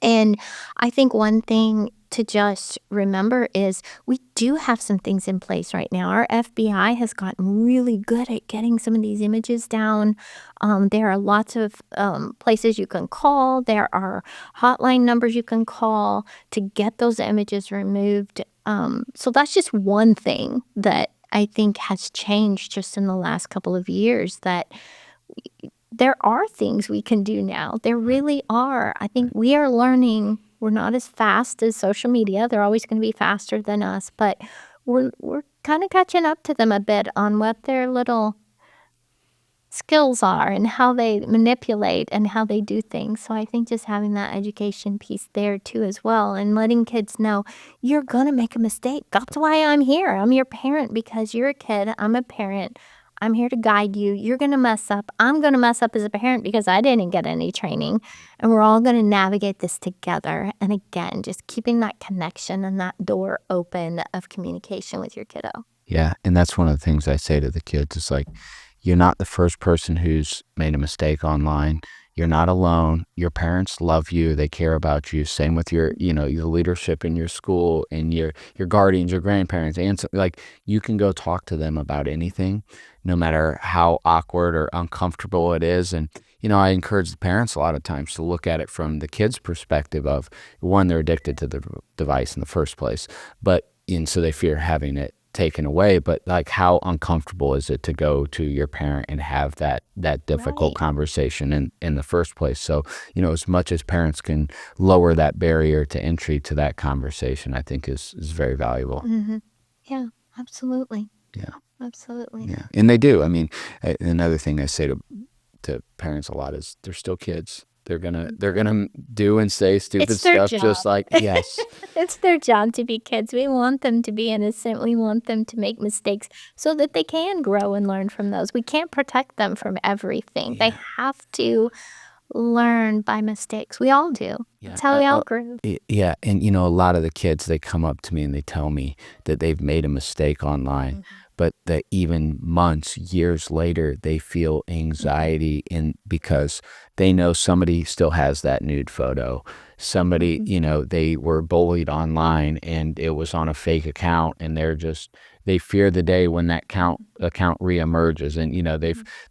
And I think one thing to just remember is we do have some things in place right now. Our FBI has gotten really good at getting some of these images down. There are lots of places you can call. There are hotline numbers you can call to get those images removed. So that's just one thing that I think has changed just in the last couple of years, that there are things we can do now. There really are. I think we are learning. We're not as fast as social media. They're always going to be faster than us, but we're kind of catching up to them a bit on what their little skills are and how they manipulate and how they do things. So I think just having that education piece there too as well, and letting kids know you're going to make a mistake. That's why I'm here. I'm your parent because you're a kid. I'm a parent. I'm here to guide you. You're going to mess up. I'm going to mess up as a parent because I didn't get any training. And we're all going to navigate this together. And again, just keeping that connection and that door open of communication with your kiddo. Yeah. And that's one of the things I say to the kids. It's like, you're not the first person who's made a mistake online. You're not alone. Your parents love you. They care about you. Same with your, your leadership in your school and your guardians, your grandparents, and like you can go talk to them about anything, no matter how awkward or uncomfortable it is. And I encourage the parents a lot of times to look at it from the kids' perspective of one, they're addicted to the device in the first place, and so they fear having it taken away, but like how uncomfortable is it to go to your parent and have that difficult Right. conversation in the first place? So as much as parents can lower that barrier to entry to that conversation, I think is very valuable. Mm-hmm. Yeah, absolutely. Yeah. Absolutely. Yeah, and they do. I mean, another thing I say to parents a lot is they're still kids. They're gonna do and say stupid It's their stuff, job. just like yes. It's their job to be kids. We want them to be innocent. We want them to make mistakes so that they can grow and learn from those. We can't protect them from everything. They Yeah. have to learn by mistakes. We all do. Yeah. That's how we all grew. Yeah, and a lot of the kids, they come up to me and they tell me that they've made a mistake online, but that even months, years later, they feel anxiety because they know somebody still has that nude photo. Somebody, they were bullied online and it was on a fake account, and they fear the day when that account reemerges, and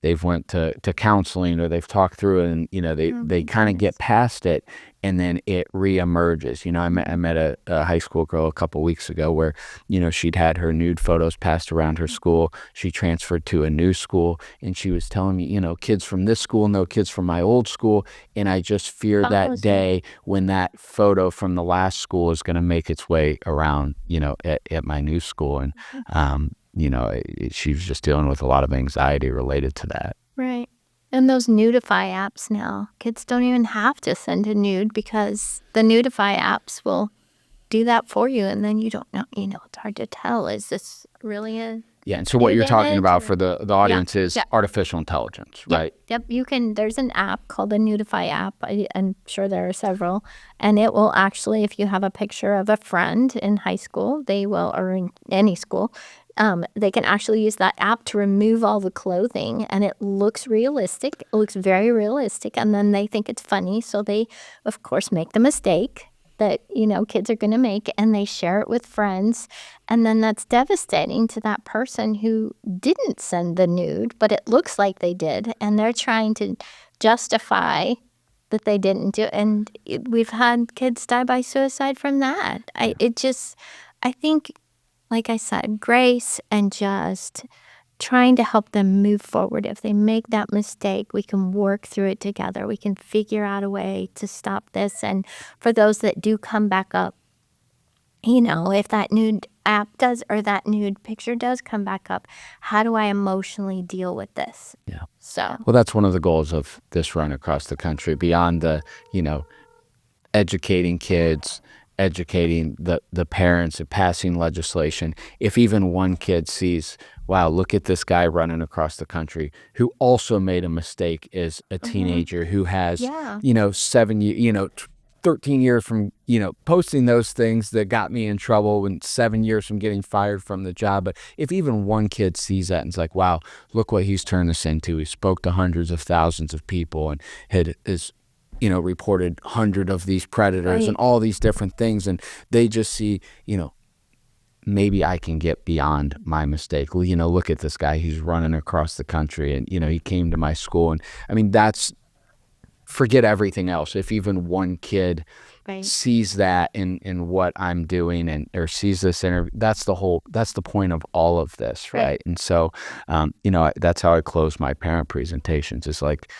they've went to counseling, or they've talked through it, and they kind of get past it, and then it reemerges. I met a high school girl a couple weeks ago where she'd had her nude photos passed around her school. She transferred to a new school, and she was telling me, kids from this school know kids from my old school, and I just fear that day when that photo from the last school is going to make its way around at my new school. And she was just dealing with a lot of anxiety related to that. Right. And those Nudify apps now, kids don't even have to send a nude because the Nudify apps will do that for you. And then you don't know, it's hard to tell. Is this really a Yeah, and so what you're talking about for the audience is yeah. artificial intelligence, right? Yep. There's an app called the Nudify app. I'm sure there are several. And it will actually, if you have a picture of a friend in high school, or in any school, they can actually use that app to remove all the clothing, and it looks realistic. It looks very realistic, and then they think it's funny, so they, of course, make the mistake that, kids are going to make, and they share it with friends, and then that's devastating to that person who didn't send the nude, but it looks like they did, and they're trying to justify that they didn't do it, and we've had kids die by suicide from that. I think, like I said, grace and just trying to help them move forward. If they make that mistake, we can work through it together. We can figure out a way to stop this. And for those that do come back up, if that nude app does, or that nude picture does come back up, how do I emotionally deal with this? Yeah. So, Well, that's one of the goals of this run across the country, beyond the, educating kids, educating the parents, and passing legislation. If even one kid sees, wow, look at this guy running across the country who also made a mistake as a teenager, who has, yeah. 7 years, 13 years from, posting those things that got me in trouble, and 7 years from getting fired from the job. But if even one kid sees that and is like, wow, look what he's turned this into. He spoke to hundreds of thousands of people and is reported 100 of these predators and all these different things. And they just see, maybe I can get beyond my mistake. Look at this guy. He's running across the country, and, he came to my school. And I mean, forget everything else. If even one kid sees that in what I'm doing, or sees this interview, that's the point of all of this, right? And so, that's how I close my parent presentations. It's like,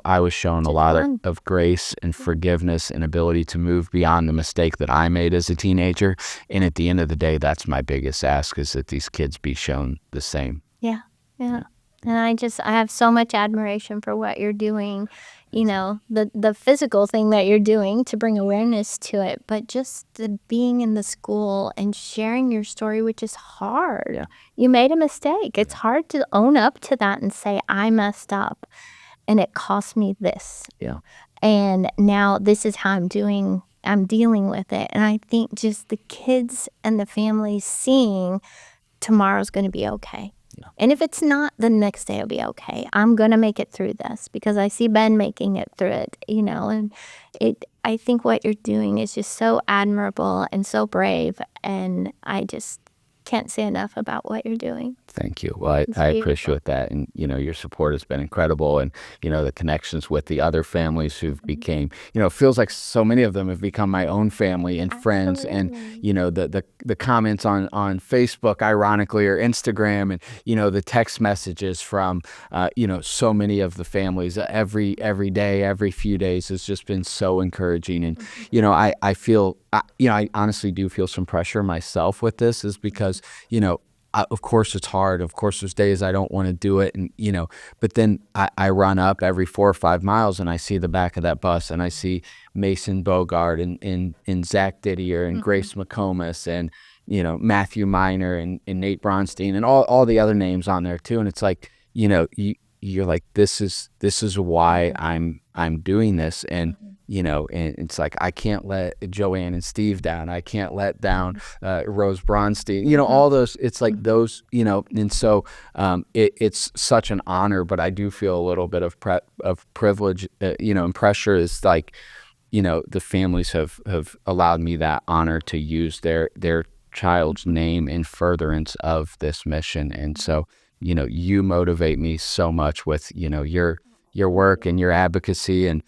I was shown a lot of grace and forgiveness and ability to move beyond the mistake that I made as a teenager. And at the end of the day, that's my biggest ask, is that these kids be shown the same. Yeah. And I have so much admiration for what you're doing, the physical thing that you're doing to bring awareness to it, but just the being in the school and sharing your story, which is hard. Yeah. You made a mistake. It's hard to own up to that and say, I messed up and it cost me this. Yeah. And now this is how I'm dealing with it. And I think just the kids and the families seeing tomorrow's going to be okay. And if it's not, the next day will be okay. I'm going to make it through this because I see Ben making it through it, and I think what you're doing is just so admirable and so brave. And I just can't say enough about what you're doing. Thank you. Well, I appreciate that. And, your support has been incredible. And, the connections with the other families who've became, it feels like so many of them have become my own family and friends. And, the comments on Facebook, ironically, or Instagram, and, the text messages from, so many of the families every day, every few days has just been so encouraging. And, I feel, I honestly do feel some pressure myself with this is because, of course it's hard. Of course there's days I don't want to do it. And, but then I run up every 4 or 5 miles and I see the back of that bus and I see Mason Bogard and Zach Didier and Grace McComas and, Matthew Miner and Nate Bronstein and all the other names on there too. And it's like, you're like, this is why I'm doing this. And, and it's like, I can't let Joann and Steve down. I can't let down Rose Bronstein, all those, it's like those, and so it's such an honor, but I do feel a little bit of privilege, and pressure is like, the families have allowed me that honor to use their child's name in furtherance of this mission. And so, you motivate me so much with, your work and your advocacy. And,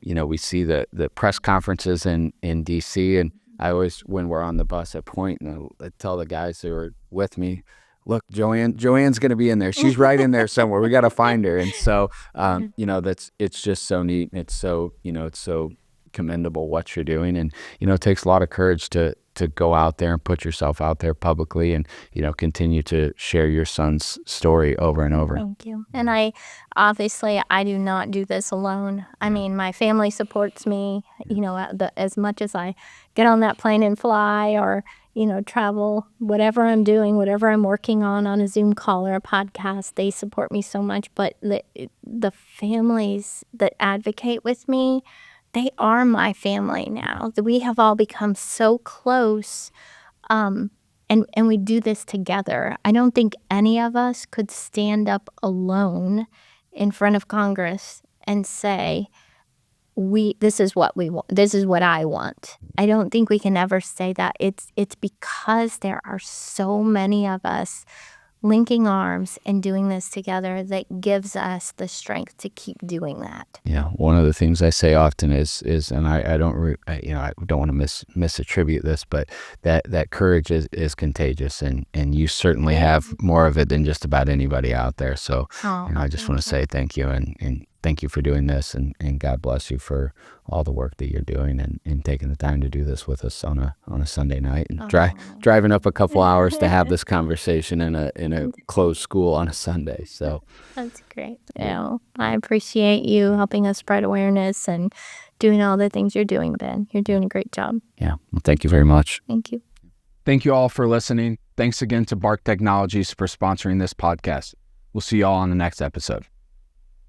we see the press conferences in DC, and I always, when we're on the bus at Point, and I tell the guys who are with me, look, Joann's going to be in there. She's right in there somewhere. We got to find her. And so, it's just so neat. It's so, it's so commendable what you're doing. And, it takes a lot of courage to go out there and put yourself out there publicly and, continue to share your son's story over and over. Thank you. And I do not do this alone. I mean, my family supports me, as much as I get on that plane and fly or, travel, whatever I'm doing, whatever I'm working on a Zoom call or a podcast, they support me so much. But the families that advocate with me, they are my family now. We have all become so close, and we do this together. I don't think any of us could stand up alone in front of Congress and say, this is what we want. This is what I want. I don't think we can ever say that. It's because there are so many of us linking arms and doing this together that gives us the strength to keep doing that. Yeah, one of the things I say often is, and I don't, I don't want to misattribute this, but that courage is contagious, and you certainly have more of it than just about anybody out there. So, I just want to say thank you, and thank you for doing this, and God bless you for all the work that you're doing and taking the time to do this with us on a Sunday night and driving up a couple hours to have this conversation in a closed school on a Sunday. So that's great. I appreciate you helping us spread awareness and doing all the things you're doing, Ben. You're doing a great job. Yeah. Well, thank you very much. Thank you. Thank you all for listening. Thanks again to Bark Technologies for sponsoring this podcast. We'll see you all on the next episode.